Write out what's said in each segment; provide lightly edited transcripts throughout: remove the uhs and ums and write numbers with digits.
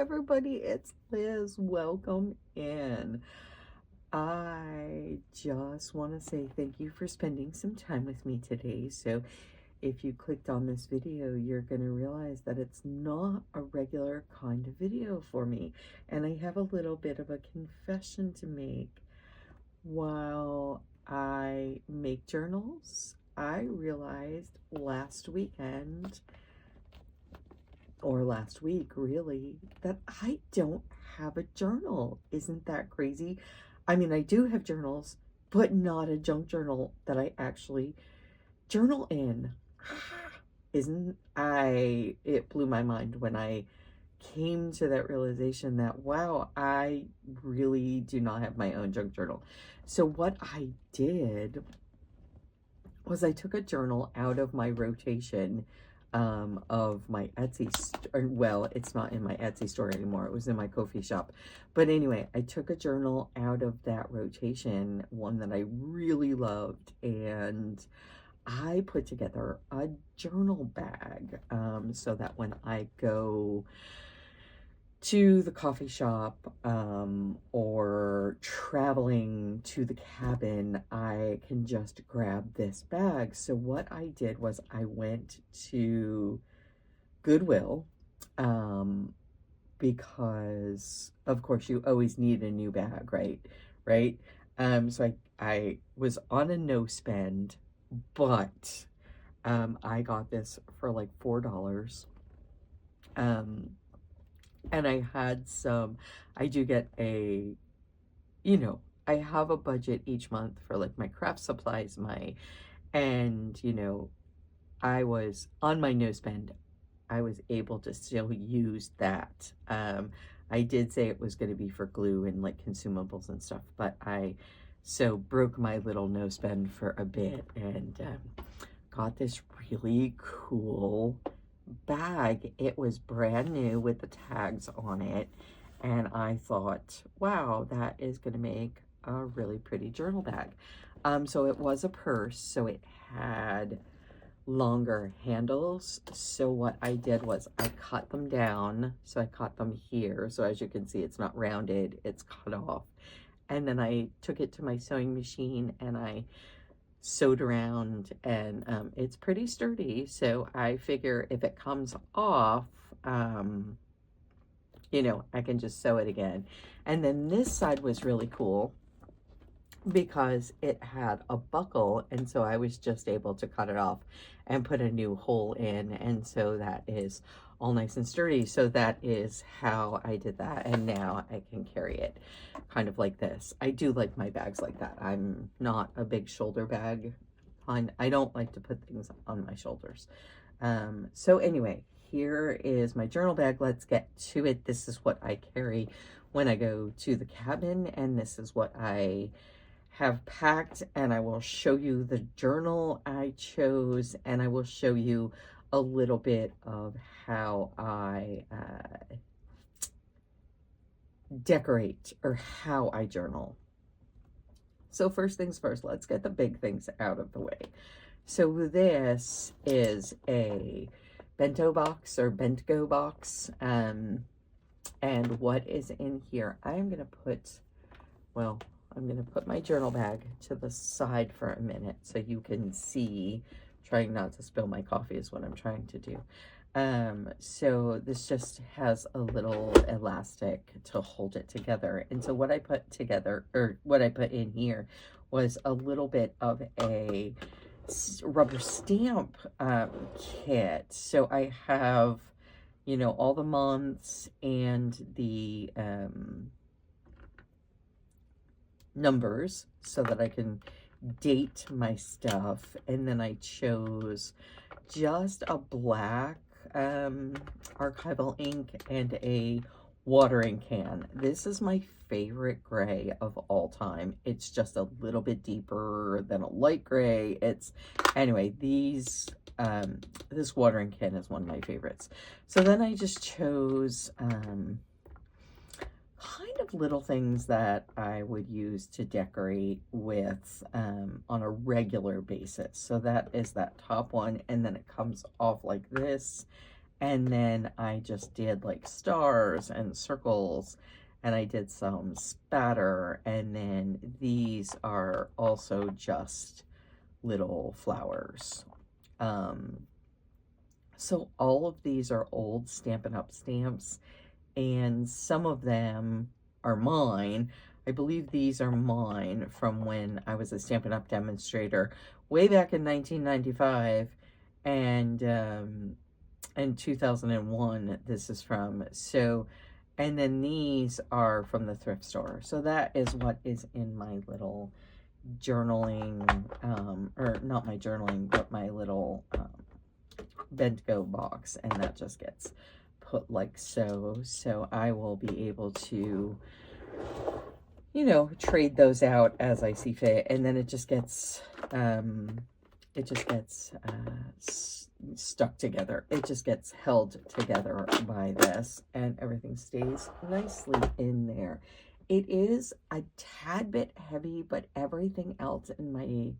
everybody, it's Liz. Welcome in. I just want to say thank you for spending some time with me today. So if you clicked on this video, you're going to realize that it's not a regular kind of video for me. And I have a little bit of a confession to make. While I make journals, I realized last weekend, or last week really, that I don't have a journal. Isn't that crazy? I mean, I do have journals, but not a junk journal that I actually journal in. It blew my mind when I came to that realization that, wow, I really do not have my own junk journal. So what I did was I took a journal out of my rotation of my Etsy store. Well, it's not in my Etsy store anymore. It was in my coffee shop. But anyway, I took a journal out of that rotation, one that I really loved, and I put together a journal bag so that when I go to the coffee shop or traveling to the cabin, I can just grab this bag. So what I did was I went to Goodwill because of course you always need a new bag, right? So I was on a no spend, but I got this for like $4. And I had I do get I have a budget each month for like my craft supplies, and I was on my no spend. I was able to still use that. I did say it was going to be for glue and like consumables and stuff, but I broke my little no spend for a bit and got this really cool bag. It was brand new with the tags on it, and I thought, wow, that is going to make a really pretty journal bag. So it was a purse, so it had longer handles. So what I did was I cut them down. So I cut them here. So as you can see, it's not rounded, it's cut off. And then I took it to my sewing machine and I sewed around, and it's pretty sturdy. So I figure if it comes off, I can just sew it again. And then this side was really cool because it had a buckle, and so I was just able to cut it off and put a new hole in, and so that is all nice and sturdy. So that is how I did that, and now I can carry it kind of like this. I do like my bags like that. I'm not a big shoulder bag. I don't like to put things on my shoulders. So anyway, here is my journal bag. Let's get to it. This is what I carry when I go to the cabin, and this is what I have packed, and I will show you the journal I chose, and I will show you a little bit of how I decorate, or how I journal. So first things first, let's get the big things out of the way. So this is a bento box, or bento box, and what is in here, I'm going to put my journal bag to the side for a minute so you can see. Trying not to spill my coffee is what I'm trying to do. So this just has a little elastic to hold it together. And so what I put together, or what I put in here, was a little bit of a rubber stamp kit. So I have, all the months and the numbers so that I can date my stuff. And then I chose just a black archival ink and a watering can. This is my favorite gray of all time. It's just a little bit deeper than a light gray. Anyway, this watering can is one of my favorites. So then I just chose kind of little things that I would use to decorate with on a regular basis. So that is that top one, and then it comes off like this, And then I just did like stars and circles, and I did some spatter, and then these are also just little flowers. So all of these are old Stampin' Up! Stamps, and some of them are mine. I believe these are mine from when I was a Stampin' Up! Demonstrator way back in 1995, and 2001 this is from. So, and then these are from the thrift store. So that is what is in my little journaling, or not my journaling, but my little bent-go box, and that just gets put like so. So I will be able to, you know, trade those out as I see fit, and then it just gets stuck together. It just gets held together by this, and everything stays nicely in there. It is a tad bit heavy, but everything else in my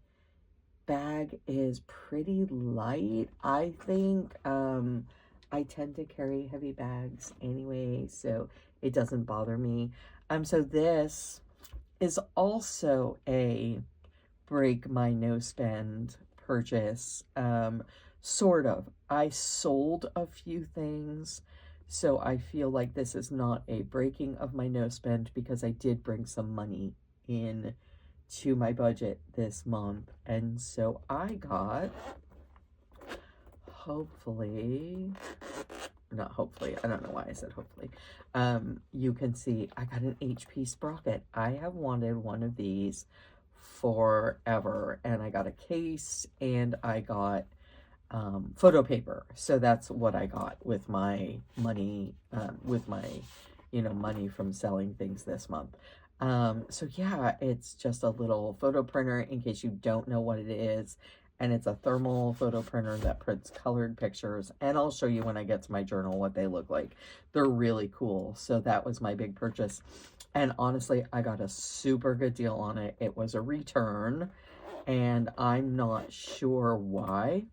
bag is pretty light. I think I tend to carry heavy bags anyway, so it doesn't bother me. So this is also a break my no spend purchase. Sort of. I sold a few things, so I feel like this is not a breaking of my no spend, because I did bring some money in to my budget this month. And so I got, hopefully, not hopefully, I don't know why I said hopefully, you can see I got an HP sprocket. I have wanted one of these forever, and I got a case, and I got photo paper. So that's what I got with my money, money from selling things this month. So yeah, it's just a little photo printer, in case you don't know what it is. And it's a thermal photo printer that prints colored pictures. And I'll show you when I get to my journal what they look like. They're really cool. So that was my big purchase. And honestly, I got a super good deal on it. It was a return, and I'm not sure why.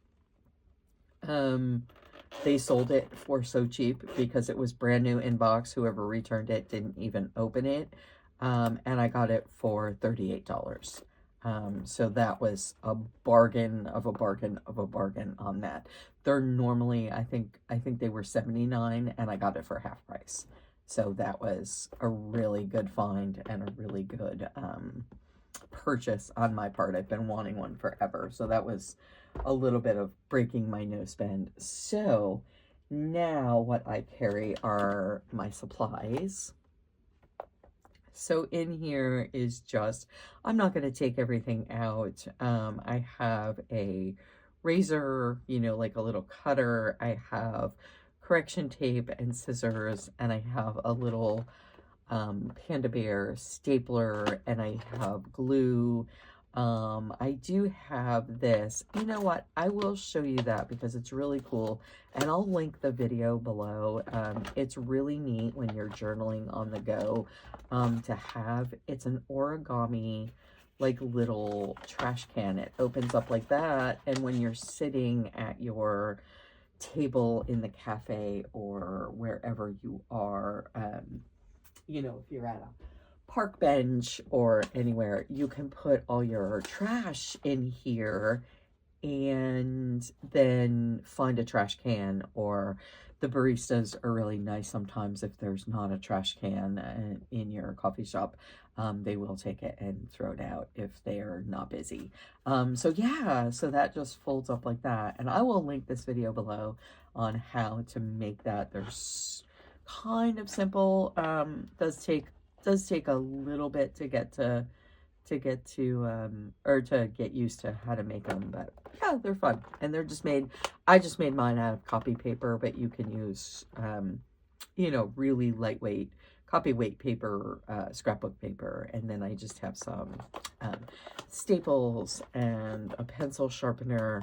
They sold it for so cheap, because it was brand new in box. Whoever returned it didn't even open it. And I got it for $38. So that was a bargain of a bargain of a bargain on that. They're normally, I think they were $79, and I got it for half price. So that was a really good find and a really good purchase on my part. I've been wanting one forever. So that was a little bit of breaking my no spend. So now what I carry are my supplies. So in here is just, I'm not going to take everything out. I have a razor, like a little cutter. I have correction tape and scissors, and I have a little Panda Bear stapler, and I have glue. I do have this. You know what? I will show you that, because it's really cool, and I'll link the video below. It's really neat when you're journaling on the go to have. It's an origami, like, little trash can. It opens up like that, and when you're sitting at your table in the cafe or wherever you are, if you're at a park bench or anywhere, you can put all your trash in here and then find a trash can. Or the baristas are really nice sometimes. If there's not a trash can in your coffee shop, they will take it and throw it out if they're not busy. So yeah, so that just folds up like that, and I will link this video below on how to make that. There's kind of simple. Does take a little bit to get used to how to make them, but yeah, they're fun, and they're just made. I just made mine out of copy paper, but you can use really lightweight copy weight paper, scrapbook paper, and then I just have some staples and a pencil sharpener,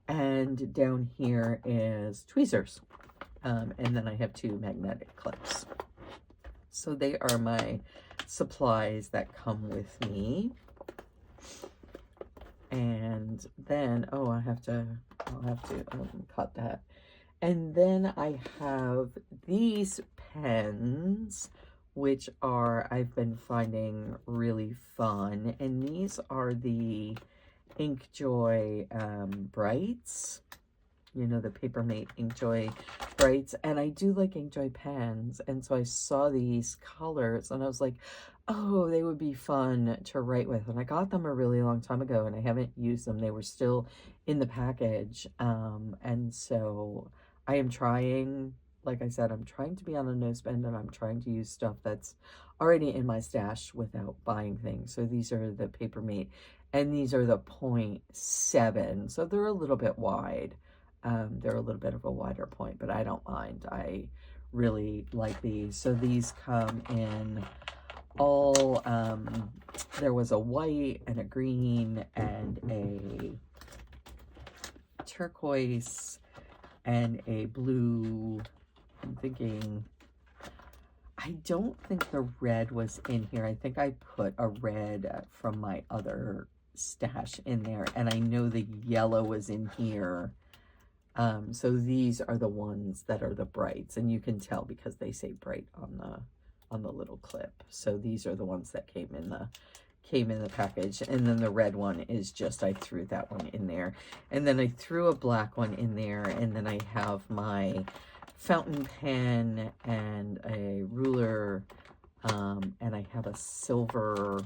and down here is tweezers. And then I have 2 magnetic clips. So they are my supplies that come with me. And then, I'll have to cut that. And then I have these pens, which are, I've been finding really fun. And these are the Inkjoy Brights. You know, the Papermate Inkjoy Brights. And I do like Inkjoy pens. And so I saw these colors and I was like, oh, they would be fun to write with. And I got them a really long time ago and I haven't used them. They were still in the package. And so I am trying, like I said, I'm trying to be on a no spend and I'm trying to use stuff that's already in my stash without buying things. So these are the Papermate and these are the 0.7. So they're a little bit wide. They're a little bit of a wider point, but I don't mind. I really like these. So these come in all, there was a white and a green and a turquoise and a blue. I'm thinking, I don't think the red was in here. I think I put a red from my other stash in there, and I know the yellow was in here. So these are the ones that are the brights, and you can tell because they say bright on the little clip. So these are the ones that came in the package. And then the red one is just, I threw that one in there. And then I threw a black one in there, and then I have my fountain pen and a ruler, and I have a silver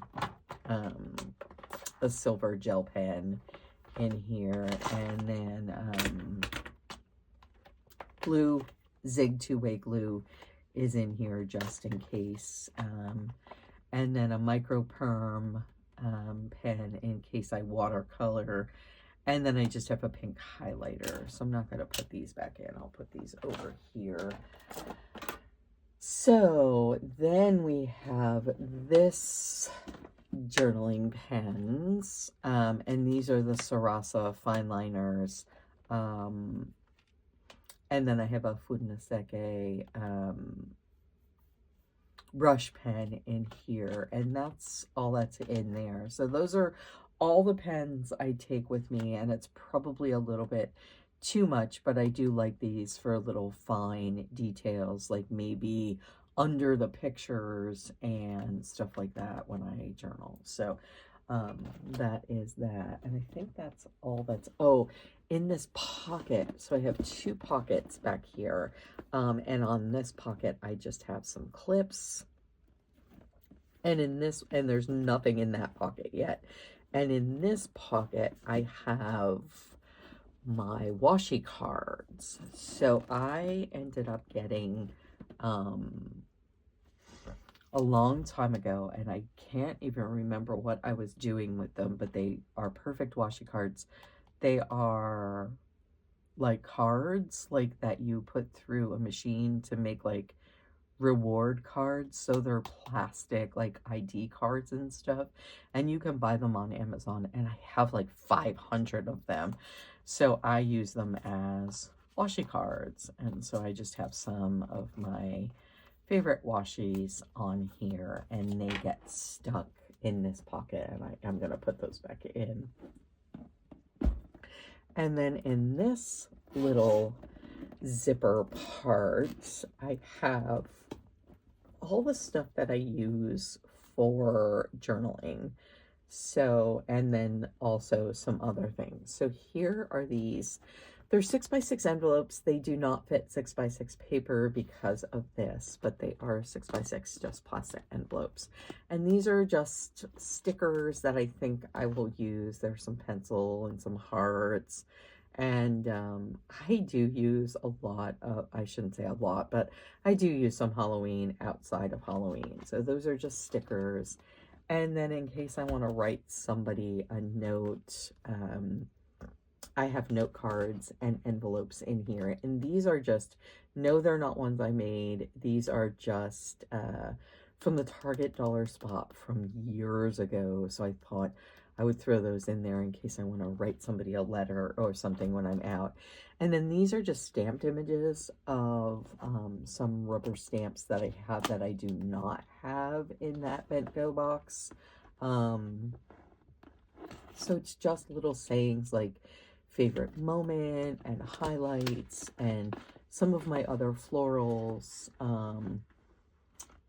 gel pen in here, and then blue Zig two-way glue is in here just in case, and then a micro perm pen in case I watercolor, and then I just have a pink highlighter. So I'm not going to put these back in. I'll put these over here. So then we have this journaling pens, and these are the Sarasa fine liners, and then I have a Fudanaseke brush pen in here, and that's all that's in there. So those are all the pens I take with me, and it's probably a little bit too much, but I do like these for little fine details, like maybe under the pictures and stuff like that when I journal. So that is that, and I think that's all that's, oh, in this pocket, so I have two pockets back here, and on this pocket I just have some clips, and in this, and there's nothing in that pocket yet, and in this pocket I have my washi cards. So I ended up getting a long time ago, and I can't even remember what I was doing with them, but they are perfect washi cards. They are like cards like that you put through a machine to make like reward cards. So they're plastic like ID cards and stuff, and you can buy them on Amazon, and I have like 500 of them. So I use them as washi cards, and so I just have some of my favorite washies on here, and they get stuck in this pocket, and I'm going to put those back in. And then in this little zipper part, I have all the stuff that I use for journaling. So, and then also some other things. So here are these. They're 6x6 envelopes. They do not fit 6x6 paper because of this, but they are 6x6 just plastic envelopes. And these are just stickers that I think I will use. There's some pencil and some hearts. And I do use a lot of, I shouldn't say a lot, but I do use some Halloween outside of Halloween. So those are just stickers. And then in case I want to write somebody a note, I have note cards and envelopes in here. And these are just, no, they're not ones I made. These are just from the Target dollar spot from years ago. So I thought I would throw those in there in case I want to write somebody a letter or something when I'm out. And then these are just stamped images of some rubber stamps that I have that I do not have in that bento box. So it's just little sayings like favorite moment and highlights and some of my other florals.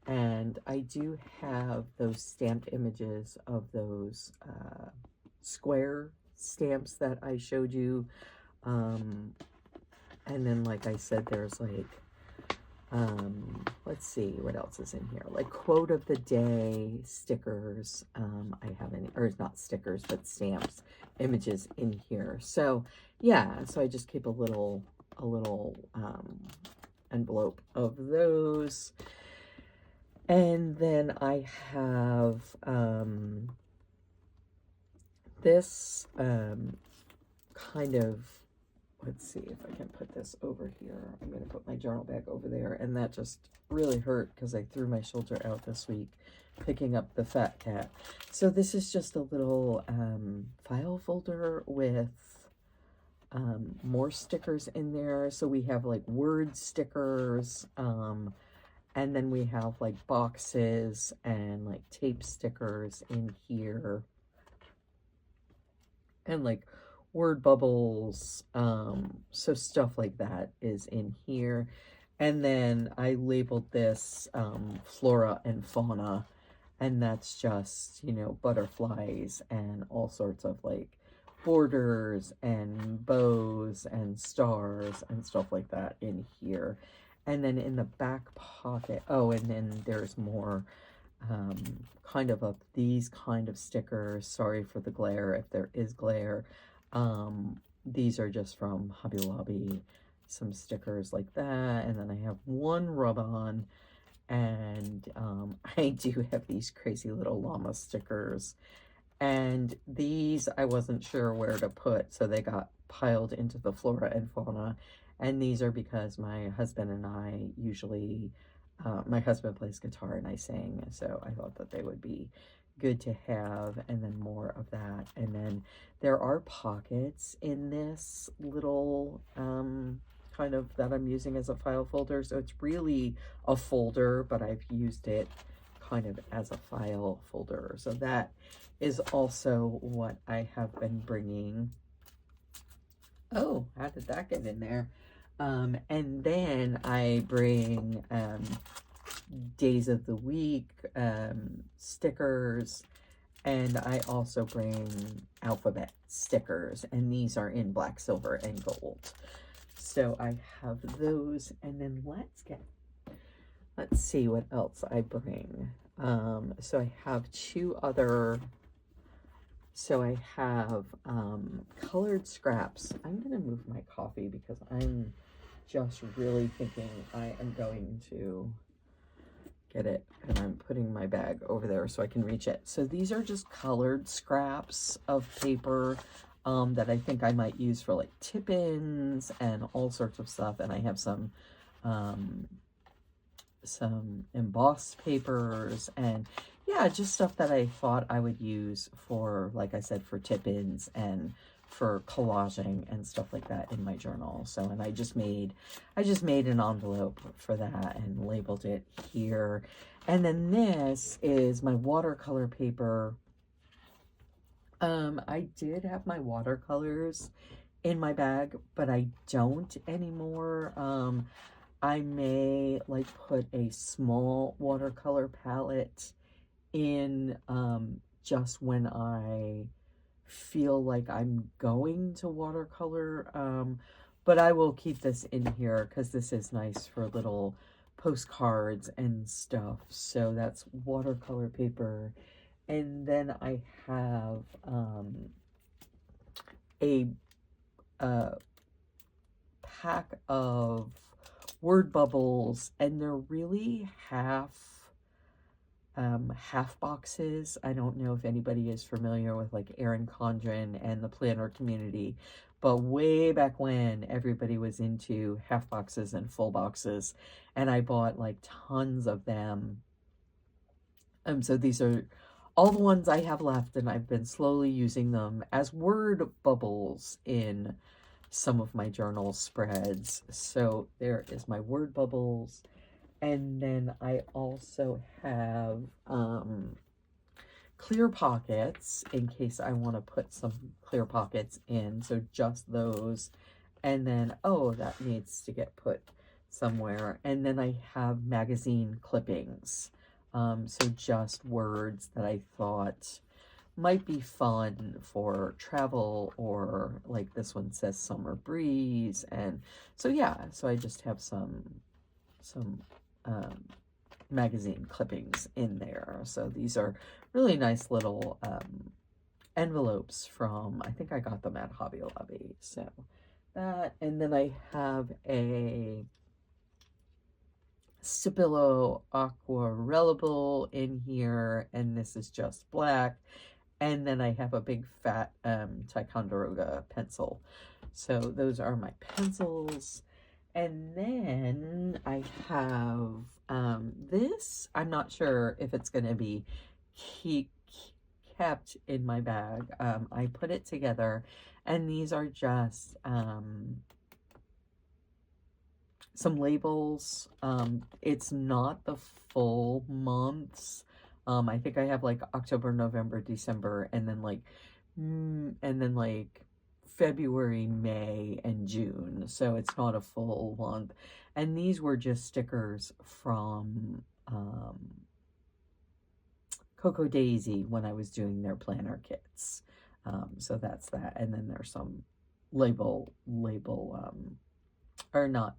And I do have those stamped images of those square stamps that I showed you. And then, like I said, there's like, let's see what else is in here. Like quote of the day stickers. I have any, or not stickers, but stamps, images in here. So yeah, so I just keep a little envelope of those. And then I have this kind of, let's see if I can put this over here. I'm going to put my journal bag over there. And that just really hurt because I threw my shoulder out this week picking up the fat cat. So this is just a little file folder with more stickers in there. So we have like word stickers, and then we have like boxes and like tape stickers in here. And like word bubbles, so stuff like that is in here. And then I labeled this flora and fauna, and that's just, you know, butterflies and all sorts of like borders and bows and stars and stuff like that in here. And then in the back pocket, oh, and then there's more kind of these kind of stickers. Sorry for the glare if there is glare. These are just from Hobby Lobby, some stickers like that. And then I have one rub-on, and I do have these crazy little llama stickers. And these I wasn't sure where to put, so they got piled into the flora and fauna. And these are because my husband and I usually, my husband plays guitar and I sing, so I thought that they would be good to have. And then more of that. And then there are pockets in this little kind of that I'm using as a file folder. So it's really a folder, but I've used it kind of as a file folder. So that is also what I have been bringing. Oh, how did that get in there? And then I bring days of the week, stickers, and I also bring alphabet stickers, and these are in black, silver, and gold. So I have those, and then let's see what else I bring. So I have two other, so I have colored scraps. I'm going to move my coffee because I'm just really thinking I am going to get it, and I'm putting my bag over there so I can reach it. So these are just colored scraps of paper that I think I might use for like tip-ins and all sorts of stuff. And I have some embossed papers and yeah, just stuff that I thought I would use for, like I said, for tip-ins and for collaging and stuff like that in my journal. So, and I just made an envelope for that and labeled it here. And then this is my watercolor paper. I did have my watercolors in my bag, but I don't anymore. I may like put a small watercolor palette in just when I feel like I'm going to watercolor, but I will keep this in here because this is nice for little postcards and stuff. So that's watercolor paper. And then I have a pack of word bubbles, and they're really half boxes. I don't know if anybody is familiar with like Erin Condren and the planner community, but way back when everybody was into half boxes and full boxes, and I bought like tons of them. So these are all the ones I have left, and I've been slowly using them as word bubbles in some of my journal spreads. So there is my word bubbles. And then I also have clear pockets in case I want to put some clear pockets in. So just those. And then, oh, that needs to get put somewhere. And then I have magazine clippings. So just words that I thought might be fun for travel, or like this one says summer breeze. And so, yeah, so I just have some magazine clippings in there. So these are really nice little envelopes from, I think I got them at Hobby Lobby. So that, and then I have a Stabilo Aquarellable in here, and this is just black. And then I have a big fat Ticonderoga pencil. So those are my pencils. And then I have this. I'm not sure if it's going to be kept in my bag. I put it together, and these are just some labels. It's not the full months. I think I have like October, November, December, and then like February, May, and June. So it's not a full month. And these were just stickers from Coco Daisy when I was doing their planner kits. So that's that. And then there's some or not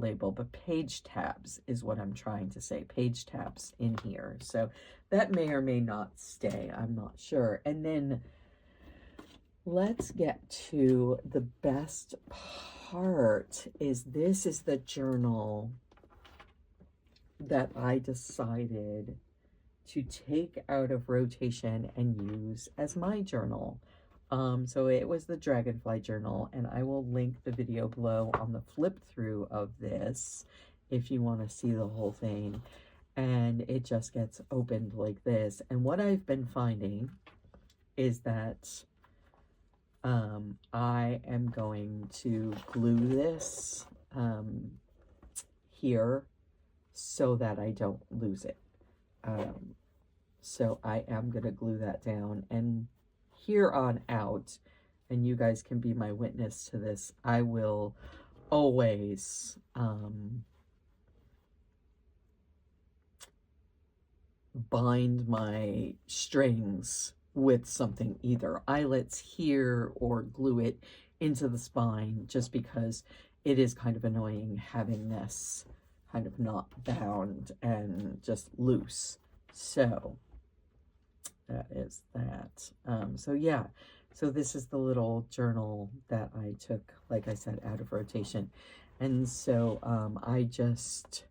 label, but page tabs is what I'm trying to say. Page tabs in here. So that may or may not stay. I'm not sure. And then let's get to the best part. This is the journal that I decided to take out of rotation and use as my journal. So it was the Dragonfly journal, and I will link the video below on the flip through of this if you want to see the whole thing. And it just gets opened like this. And what I've been finding is that I am going to glue this here so that I don't lose it. So I am going to glue that down, and here on out, and you guys can be my witness to this, I will always bind my strings with something, either eyelets here or glue it into the spine, just because it is kind of annoying having this kind of not bound and just loose. So that is that. So yeah, so this is the little journal that I took, like I said, out of rotation. And so I just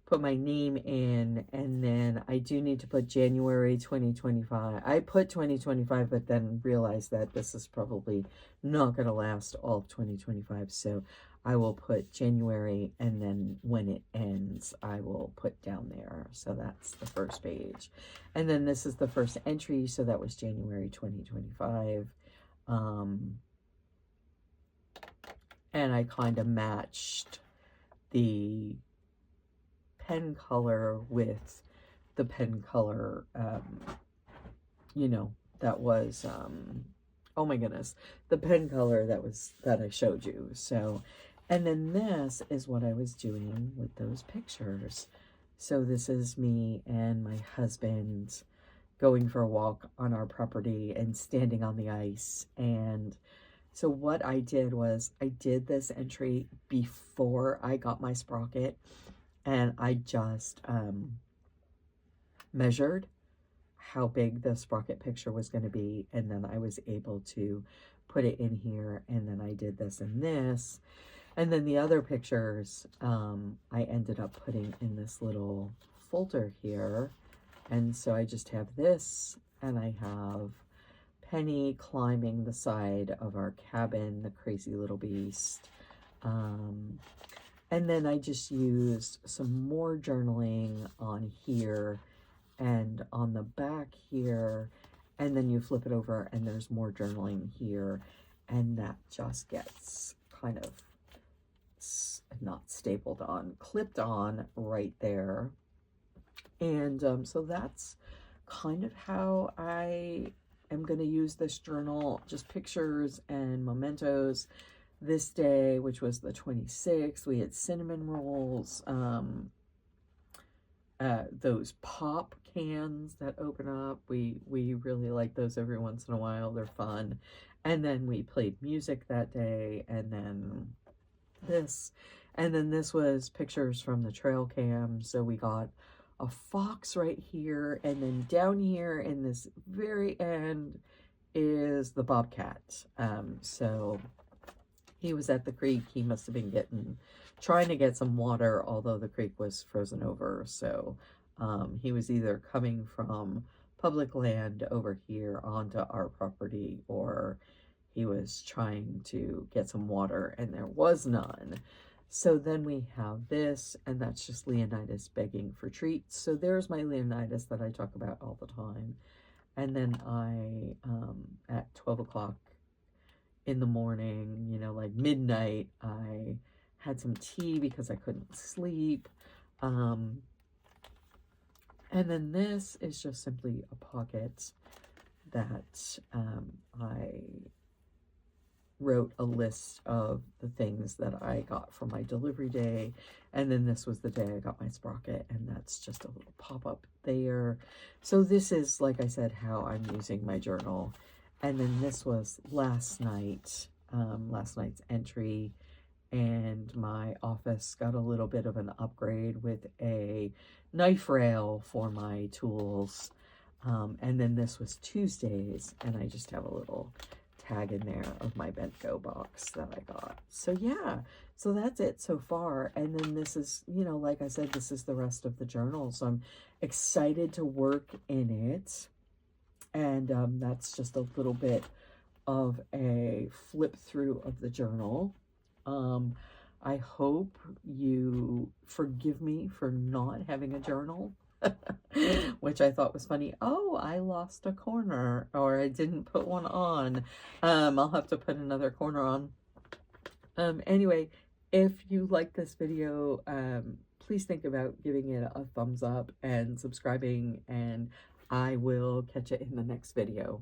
put my name in, and then I do need to put January 2025. I put 2025, but then realized that this is probably not going to last all of 2025. So I will put January, and then when it ends, I will put down there. So that's the first page. And then this is the first entry. So that was January 2025. And I kind of matched the pen color with the pen color, you know, that was, oh my goodness, the pen color that I showed you. So, and then this is what I was doing with those pictures. So this is me and my husband going for a walk on our property and standing on the ice. And so what I did was I did this entry before I got my sprocket, and I just measured how big the sprocket picture was going to be, and then I was able to put it in here, and then I did this and this. And then the other pictures I ended up putting in this little folder here. And so I just have this, and I have Penny climbing the side of our cabin, the crazy little beast. And then I just used some more journaling on here and on the back here. And then you flip it over and there's more journaling here. And that just gets kind of not stapled on, clipped on right there. And so that's kind of how I am going to use this journal, just pictures and mementos. This day, which was the 26th, we had cinnamon rolls, those pop cans that open up. We really like those every once in a while. They're fun. And then we played music that day, and then this. And then this was pictures from the trail cam. So we got a fox right here, and then down here in this very end is the bobcat. So he was at the creek. He must have been trying to get some water, although the creek was frozen over. So he was either coming from public land over here onto our property, or he was trying to get some water, and there was none. So then we have this, and that's just Leonidas begging for treats. So there's my Leonidas that I talk about all the time. And then I, at 12 o'clock in the morning, you know, like midnight, I had some tea because I couldn't sleep. And then this is just simply a pocket that I wrote a list of the things that I got for my delivery day. And then this was the day I got my sprocket, and that's just a little pop-up there. So this is, like I said, how I'm using my journal. And then this was last night, last night's entry, and my office got a little bit of an upgrade with a knife rail for my tools. And then this was Tuesdays, and I just have a little tag in there of my bent-go box that I got. So yeah, so that's it so far. And then this is, you know, like I said, this is the rest of the journal. So I'm excited to work in it. And that's just a little bit of a flip through of the journal. I hope you forgive me for not having a journal, which I thought was funny. Oh, I lost a corner, or I didn't put one on. I'll have to put another corner on. Anyway, if you like this video, please think about giving it a thumbs up and subscribing, and I will catch you in the next video.